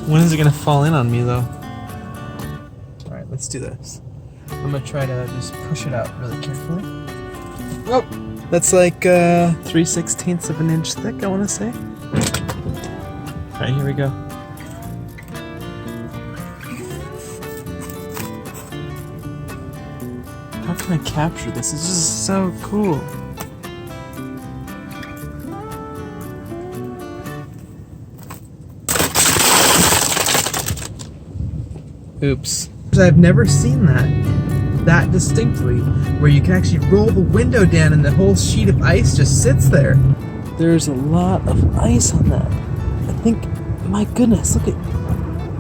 When is it gonna fall in on me though? Alright, let's do this. I'm gonna try to just push it out really carefully. Oh! That's like 3/16 of an inch thick, I wanna say. Alright, here we go. How can I capture this? This is so cool. Oops. I've never seen that distinctly, where you can actually roll the window down and the whole sheet of ice just sits there. There's a lot of ice on that. I think, my goodness, look at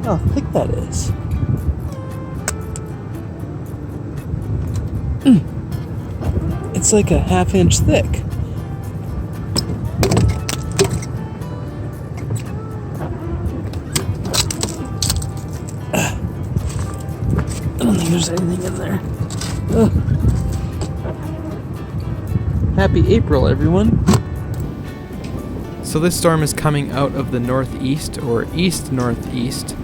how thick that is. It's like a half-inch thick. I don't think there's anything in there. Ugh. Happy April, everyone. So this storm is coming out of the northeast or east-northeast,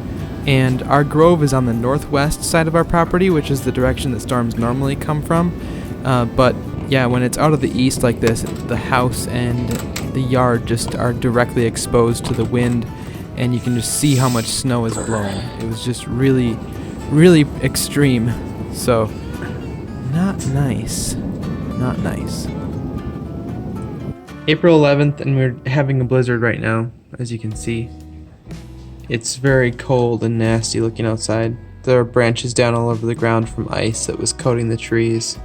and our grove is on the northwest side of our property, which is the direction that storms normally come from. But yeah, when it's out of the east like this, the house and the yard just are directly exposed to the wind, and you can just see how much snow is blowing. It was just really extreme. So not nice. Not nice. April 11th, and we're having a blizzard right now, as you can see. It's very cold and nasty looking outside. There are branches down all over the ground from ice that was coating the trees.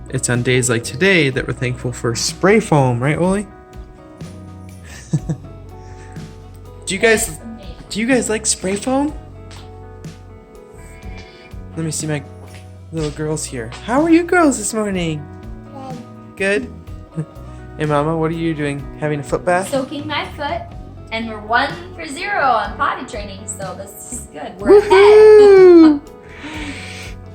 It's on days like today that we're thankful for spray foam, right, Wooly? Do you guys like spray foam? Let me see my little girls here. How are you girls this morning? Good. Hey Mama, what are you doing? Having a foot bath? Soaking my foot, and we're 1 for 0 on potty training, so this is good. We're ahead.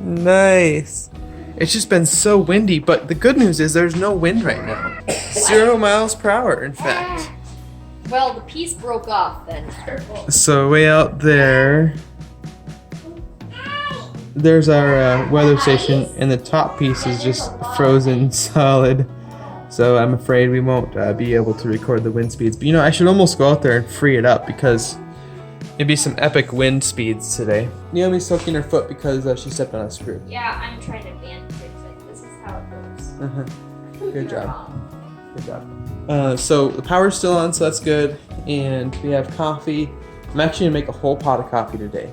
Nice. It's just been so windy, but the good news is there's no wind right now. 0 miles per hour, in fact. Well, the piece broke off then. So way out there, there's our weather station, and the top piece is just frozen solid. So I'm afraid we won't be able to record the wind speeds. But you know, I should almost go out there and free it up because it'd be some epic wind speeds today. Naomi's soaking her foot because she stepped on a screw. Yeah, I'm trying to band fix it. This is how it goes. Good job. Good job. So the power's still on, so that's good. And we have coffee. I'm actually gonna make a whole pot of coffee today.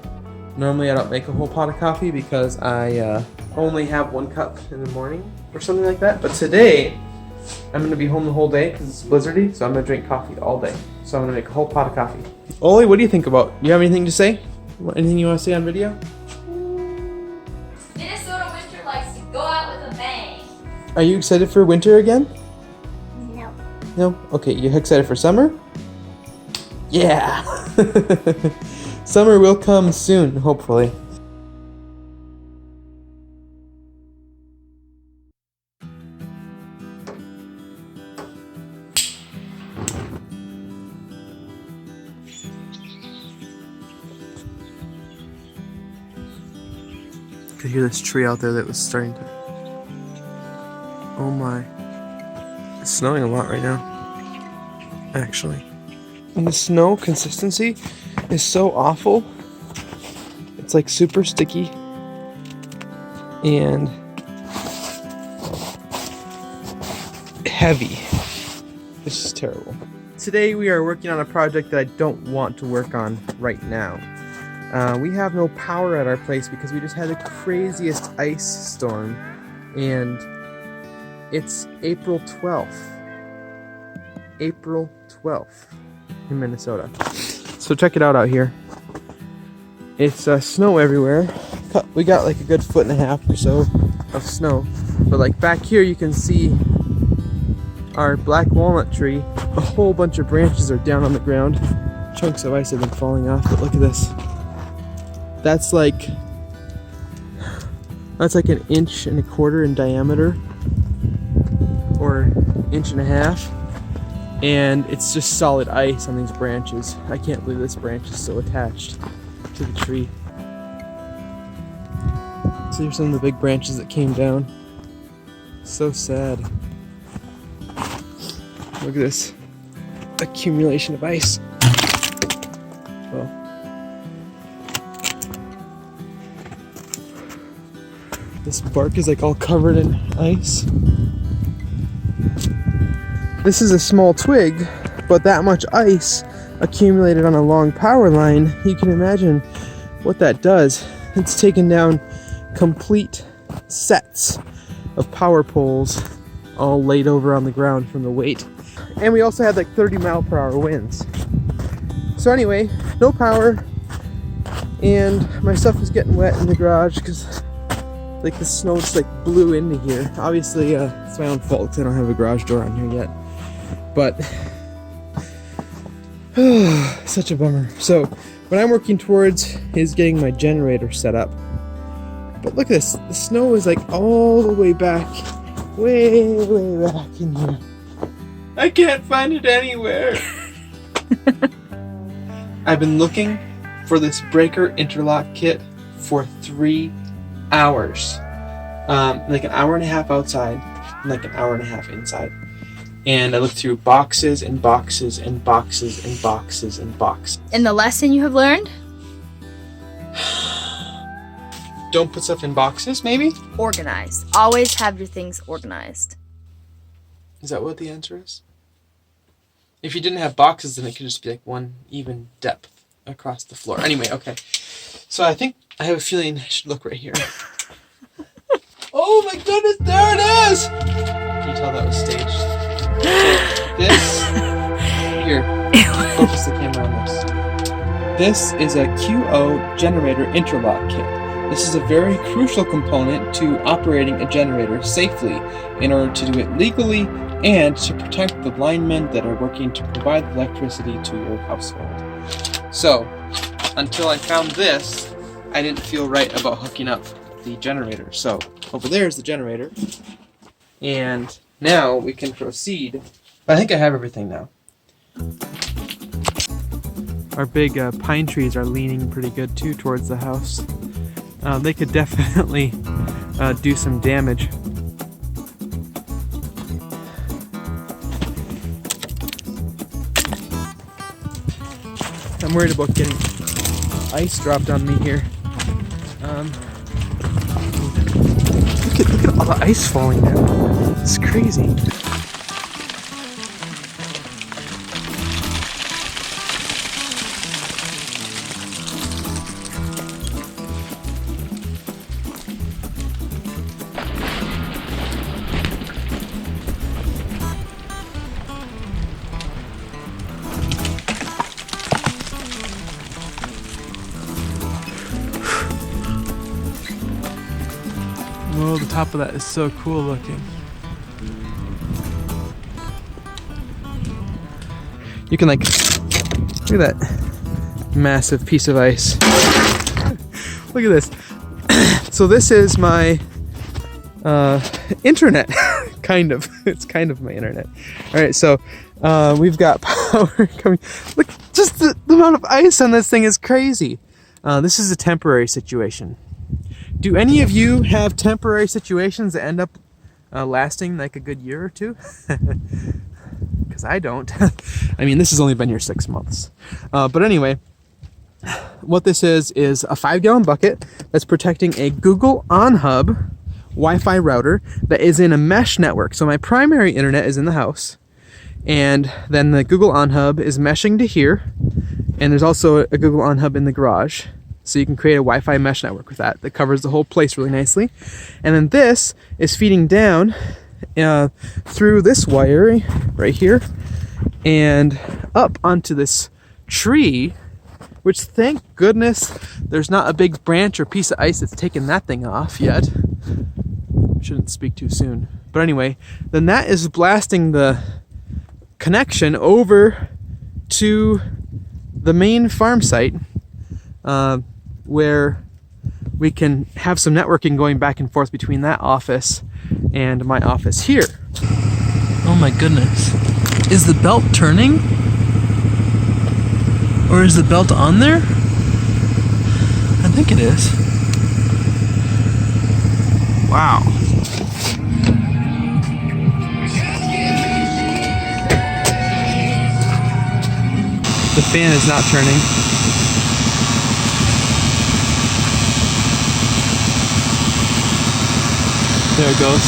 Normally I don't make a whole pot of coffee because I only have 1 cup in the morning or something like that. But today, I'm going to be home the whole day because it's blizzardy, so I'm going to drink coffee all day. So I'm going to make a whole pot of coffee. Oli, what do you think about? You have anything to say? Anything you want to say on video? Minnesota winter likes to go out with a bang. Are you excited for winter again? No. No? Okay, you excited for summer? Yeah! Summer will come soon, hopefully. I could hear this tree out there that was starting to... Oh my. It's snowing a lot right now. Actually. And the snow consistency is so awful. It's like super sticky. And heavy. This is terrible. Today we are working on a project that I don't want to work on right now. We have no power at our place because we just had the craziest ice storm, and it's April 12th. April 12th in Minnesota. So check it out here. It's snow everywhere. We got like a good 1.5 feet or so of snow, but like back here you can see our black walnut tree. A whole bunch of branches are down on the ground. Chunks of ice have been falling off, but look at this. That's like 1.25 inches in diameter, or 1.5 inches. and it's just solid ice on these branches. I can't believe this branch is still attached to the tree. So here's some of the big branches that came down. So sad. Look at this accumulation of ice. Well, this bark is like all covered in ice. This is a small twig, but that much ice accumulated on a long power line, you can imagine what that does. It's taken down complete sets of power poles all laid over on the ground from the weight. And we also had like 30-mile-per-hour winds. So anyway, no power, and my stuff is getting wet in the garage because like the snow just like blew into here. Obviously, it's my own fault because I don't have a garage door on here yet. But such a bummer. So what I'm working towards is getting my generator set up. But look at this. The snow is like all the way back, way back in here. I can't find it anywhere. I've been looking for this breaker interlock kit for 3 hours. Like an hour and a half outside, and like an hour and a half inside. And I looked through boxes and boxes and boxes and boxes and boxes. And the lesson you have learned? Don't put stuff in boxes, maybe? Organized. Always have your things organized. Is that what the answer is? If you didn't have boxes, then it could just be like one even depth across the floor. Anyway, okay. So I think I have a feeling I should look right here. Oh my goodness, there it is! Can you tell that was staged? This, here, focus the camera on this. This is a QO generator interlock kit. This is a very crucial component to operating a generator safely in order to do it legally and to protect the linemen that are working to provide electricity to your household. So, until I found this, I didn't feel right about hooking up the generator. So, over there is the generator. And now we can proceed. I think I have everything now. Our big pine trees are leaning pretty good too towards the house. They could definitely do some damage. I'm worried about getting ice dropped on me here. Look at all the ice falling down. It's crazy. Whoa, the top of that is so cool looking. You can like, look at that massive piece of ice. Look at this. So this is my internet, kind of. It's kind of my internet. All right, so we've got power coming. Look, just the amount of ice on this thing is crazy. This is a temporary situation. Do any of you have temporary situations that end up lasting like a good year or two? Because I don't. I mean, this has only been here 6 months. But anyway, what this is a 5-gallon bucket that's protecting a Google OnHub Wi-Fi router that is in a mesh network. So my primary internet is in the house, and then the Google OnHub is meshing to here, and there's also a Google OnHub in the garage. So you can create a Wi-Fi mesh network with that covers the whole place really nicely. And then this is feeding down through this wire right here and up onto this tree, which thank goodness there's not a big branch or piece of ice that's taken that thing off yet. Shouldn't speak too soon. But anyway, then that is blasting the connection over to the main farm site, where we can have some networking going back and forth between that office and my office here. Oh my goodness. Is the belt turning? Or is the belt on there? I think it is. Wow. The fan is not turning. There it goes.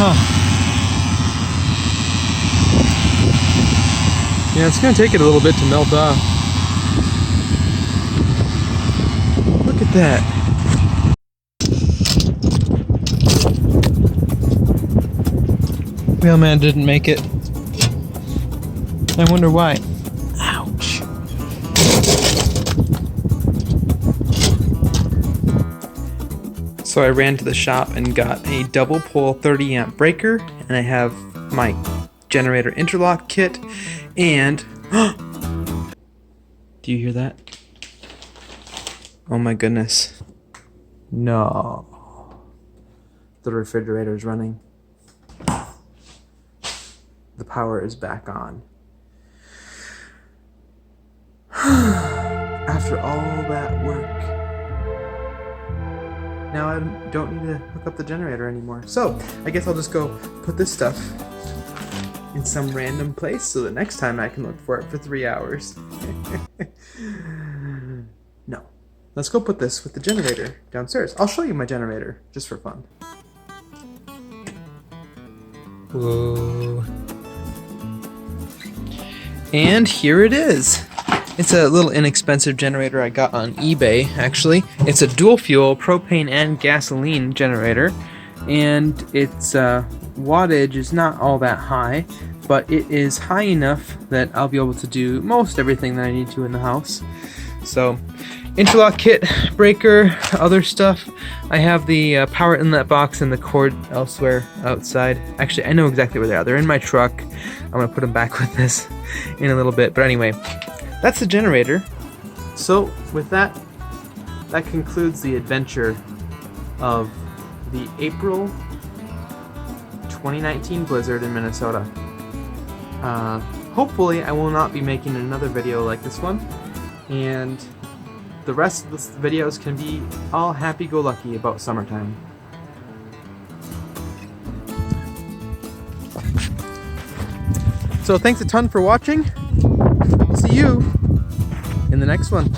Huh. Yeah, it's gonna take it a little bit to melt off. Look at that. Wheelman didn't make it. I wonder why. Ouch. So I ran to the shop and got a double pole 30 amp breaker, and I have my generator interlock kit, and do you hear that? Oh my goodness. No. The refrigerator is running. The power is back on. After all that work. Now I don't need to hook up the generator anymore. So, I guess I'll just go put this stuff in some random place so that next time I can look for it for 3 hours. No. Let's go put this with the generator downstairs. I'll show you my generator, just for fun. Whoa. And here it is. It's a little inexpensive generator I got on eBay, actually. It's a dual fuel propane and gasoline generator, and its wattage is not all that high, but it is high enough that I'll be able to do most everything that I need to in the house. So, interlock kit, breaker, other stuff. I have the power inlet box and the cord elsewhere outside. Actually, I know exactly where they are. They're in my truck. I'm gonna put them back with this in a little bit. But anyway, that's the generator. So with that, that concludes the adventure of the April 2019 blizzard in Minnesota. Hopefully I will not be making another video like this one, and the rest of the videos can be all happy-go-lucky about summertime. So thanks a ton for watching. See you in the next one.